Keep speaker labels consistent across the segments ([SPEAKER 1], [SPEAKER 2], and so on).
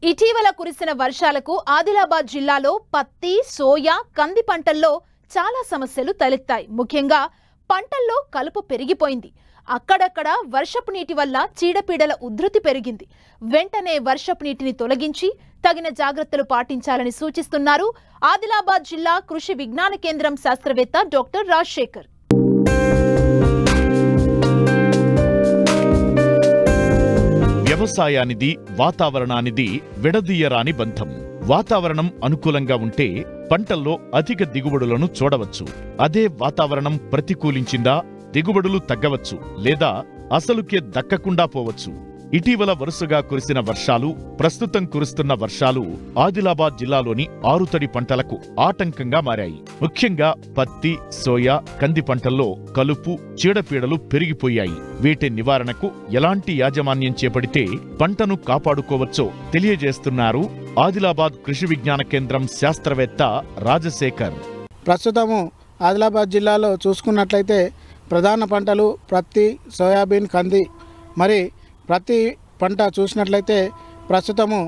[SPEAKER 1] ఇటీవల కురిసిన వర్షాలకు ఆదిలాబాద్ జిల్లాలో పత్తి, సోయా, కంది పంటల్లో చాలా సమస్యలు తలెత్తాయి. ముఖ్యంగా పంటల్లో కలుపు పెరిగిపోయింది. అక్కడక్కడ వర్షపు నీటి వల్ల చీడపీడల ఉధృతి పెరిగింది. వెంటనే వర్షపు నీటిని తొలగించి తగిన జాగ్రత్తలు పాటించాలని సూచిస్తున్నారు ఆదిలాబాద్ జిల్లా కృషి విజ్ఞాన కేంద్రం శాస్త్రవేత్త డాక్టర్ రాజశేఖర్.
[SPEAKER 2] వ్యవసాయానిది వాతావరణానిది విడదీయరాని బంధం. వాతావరణం అనుకూలంగా ఉంటే పంటల్లో అధిక దిగుబడులను చూడవచ్చు. అదే వాతావరణం ప్రతికూలించిందా దిగుబడులు తగ్గవచ్చు లేదా అసలుకే దక్కకుండా పోవచ్చు. ఇటీవల వరుసగా కురిసిన వర్షాలు, ప్రస్తుతం కురుస్తున్న వర్షాలు ఆదిలాబాద్ జిల్లాలోని ఆరుతడి పంటలకు ఆటంకంగా మారాయి. ముఖ్యంగా పత్తి, సోయా, కంది పంటల్లో కలుపు, చీడపీడలు పెరిగిపోయాయి. వీటి నివారణకు ఎలాంటి యాజమాన్యం చేపడితే పంటను కాపాడుకోవచ్చో తెలియజేస్తున్నారు ఆదిలాబాద్ కృషి విజ్ఞాన కేంద్రం శాస్త్రవేత్త రాజశేఖర్.
[SPEAKER 3] ప్రస్తుతము ఆదిలాబాద్ జిల్లాలో చూసుకున్నట్లయితే ప్రధాన పంటలు పత్తి, సోయాబీన్, కంది. మరి ప్రతి పంట చూసినట్లయితే ప్రస్తుతము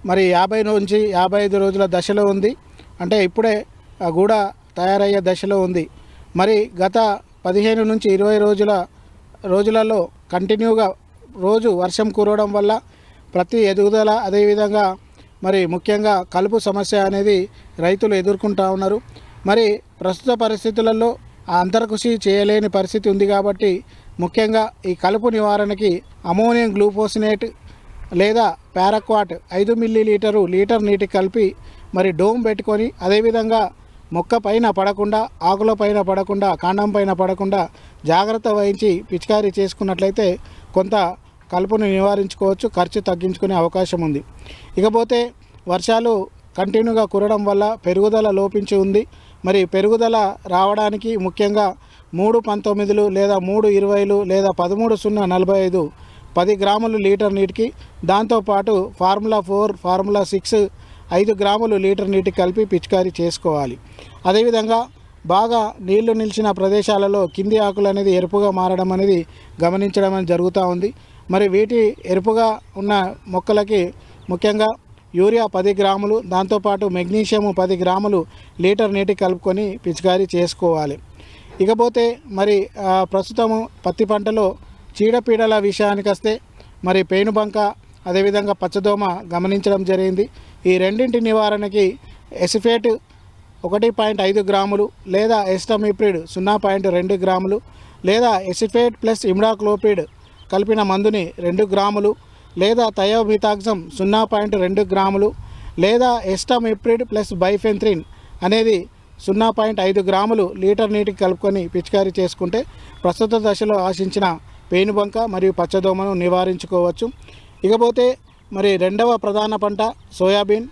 [SPEAKER 3] 50 నుంచి 55 రోజుల దశలో ఉంది. అంటే ఇప్పుడే గూడ తయారయ్యే దశలో ఉంది. మరి గత 15 నుంచి 20 రోజులలో కంటిన్యూగా రోజు వర్షం కురవడం వల్ల ప్రతి ఎదుగుదల, అదేవిధంగా ముఖ్యంగా కలుపు సమస్య అనేది రైతులు ఎదుర్కొంటూ ఉన్నారు. మరి ప్రస్తుత పరిస్థితులలో అంతర్కృషి చేయలేని పరిస్థితి ఉంది. కాబట్టి ముఖ్యంగా ఈ కలుపు నివారణకి అమోనియం గ్లూఫోసినేట్ లేదా పారాక్వాట్ 5 మిల్లీలీటరు లీటర్ నీటికి కలిపి డోమ్ పెట్టుకొని, అదేవిధంగా మొక్క పైన పడకుండా, ఆకుల పైన పడకుండా, కాండం పైన పడకుండా జాగ్రత్త వహించి పిచికారీ చేసుకున్నట్లయితే కొంత కలుపును నివారించుకోవచ్చు, ఖర్చు తగ్గించుకునే అవకాశం ఉంది. ఇకపోతే వర్షాలు కంటిన్యూగా కురవడం వల్ల పెరుగుదల లోపించి ఉంది. పెరుగుదల రావడానికి ముఖ్యంగా 3.19 లేదా 3.20 లేదా 13.045 10 గ్రాములు లీటర్ నీటికి, దాంతోపాటు ఫార్ములా 4, ఫార్ములా 6 5 గ్రాములు లీటర్ నీటికి కలిపి పిచికారీ చేసుకోవాలి. అదేవిధంగా బాగా నీళ్లు నిలిచిన ప్రదేశాలలో కింది ఆకులు అనేది ఎరుపుగా మారడం అనేది గమనించడం అనేది జరుగుతూ ఉంది. వీటి ఎరుపుగా ఉన్న మొక్కలకి ముఖ్యంగా యూరియా 10 గ్రాములు, దాంతోపాటు మెగ్నీషియం 10 గ్రాములు లీటర్ నీటికి కలుపుకొని పిచికారీ చేసుకోవాలి. ఇకపోతే ప్రస్తుతము పత్తి పంటలో చీడపీడల విషయానికి వస్తే పేనుబంక, అదేవిధంగా పచ్చదోమ గమనించడం జరిగింది. ఈ రెండింటి నివారణకి ఎసిఫేట్ 1.5 గ్రాములు లేదా ఎస్టమిప్రిడ్ 0.2 గ్రాములు లేదా ఎసిఫేట్ ప్లస్ ఇమిడాక్లోపిడ్ కలిపిన మందుని 2 గ్రాములు లేదా థయోమిథాక్సమ్ 0.2 గ్రాములు లేదా ఎస్టమిప్రిడ్ ప్లస్ బైఫెంథ్రిన్ అనేది 0.5 గ్రాములు లీటర్ నీటికి కలుపుకొని పిచికారీ చేసుకుంటే ప్రస్తుత దశలో ఆశించిన పేనుబంక మరియు పచ్చదోమను నివారించుకోవచ్చు. ఇకపోతే రెండవ ప్రధాన పంట సోయాబీన్.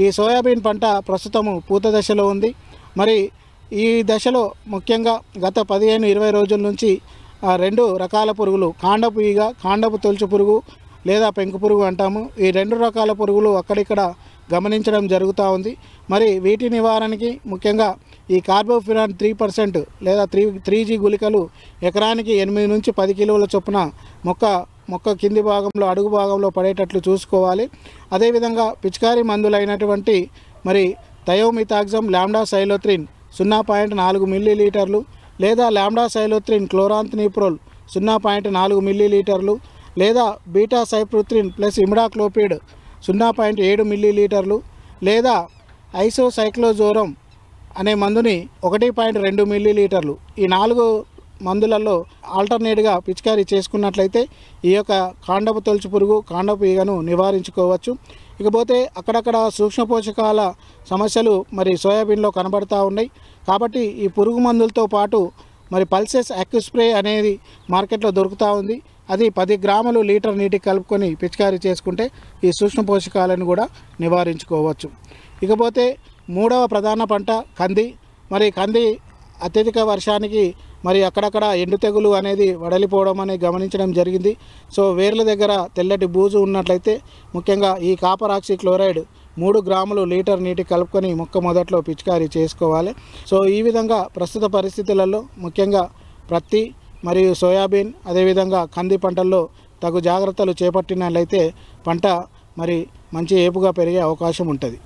[SPEAKER 3] ఈ సోయాబీన్ పంట ప్రస్తుతము పూత దశలో ఉంది. ఈ దశలో ముఖ్యంగా గత 15-20 రోజుల నుంచి 2 రకాల పురుగులు, కాండపు ఈగ, కాండపు తొలుచు పురుగు లేదా పెంకు పురుగు అంటాము. ఈ 2 రకాల పురుగులు అక్కడిక్కడ గమనించడం జరుగుతూ ఉంది. వీటి నివారణకి ముఖ్యంగా ఈ కార్బోఫిరాన్ 3% లేదా 3G గుళికలు ఎకరానికి 8 నుంచి 10 కిలోల చొప్పున మొక్క కింది భాగంలో, అడుగు భాగంలో పడేటట్లు చూసుకోవాలి. అదేవిధంగా పిచికారీ మందులైనటువంటి థయోమిథాక్సమ్ లాంబ్డాసైలోత్రిన్ 0.4 మిల్లీలీటర్లు లేదా లాంబ్డాసైలోత్రిన్ క్లోరాంథనిప్రోల్ 0.4 మిల్లీలీటర్లు లేదా బీటా సైప్రుత్రిన్ ప్లస్ ఇమిడాక్లోపిడ్ 0.7 మిల్లీలీటర్లు లేదా ఐసోసైక్లోజోరం అనే మందుని 1.2 మిల్లీలీటర్లు. ఈ 4 మందులలో ఆల్టర్నేట్గా పిచికారీ చేసుకున్నట్లయితే ఈ యొక్క కాండపు తొలుచు పురుగు, కాండపు ఈగను నివారించుకోవచ్చు. ఇకపోతే అక్కడక్కడ సూక్ష్మ పోషకాల సమస్యలు సోయాబీన్లో కనబడతా ఉన్నాయి. కాబట్టి ఈ పురుగు మందులతో పాటు పల్సెస్ అక్యుస్ప్రే అనేది మార్కెట్లో దొరుకుతూ ఉంది. అది 10 గ్రాములు లీటర్ నీటికి కలుపుకొని పిచికారీ చేసుకుంటే ఈ సూక్ష్మ పోషకాలను కూడా నివారించుకోవచ్చు. ఇకపోతే మూడవ ప్రధాన పంట కంది. కంది అత్యధిక వర్షానికి అక్కడక్కడ ఎండు తెగులు అనేది వడలిపోవడం అనేది గమనించడం జరిగింది. సో వేర్ల దగ్గర తెల్లటి బూజు ఉన్నట్లయితే ముఖ్యంగా ఈ కాపర్ ఆక్సీ క్లోరైడ్ 3 గ్రాములు లీటర్ నీటికి కలుపుకొని మొక్క మొదట్లో పిచికారీ చేసుకోవాలి. సో ఈ విధంగా ప్రస్తుత పరిస్థితులలో ముఖ్యంగా ప్రత్తి మరియు సోయాబీన్, అదేవిధంగా కంది పంటల్లో తగు జాగ్రత్తలు చేపట్టినట్లయితే పంట మంచి ఏపుగా పెరిగే అవకాశం ఉంటుంది.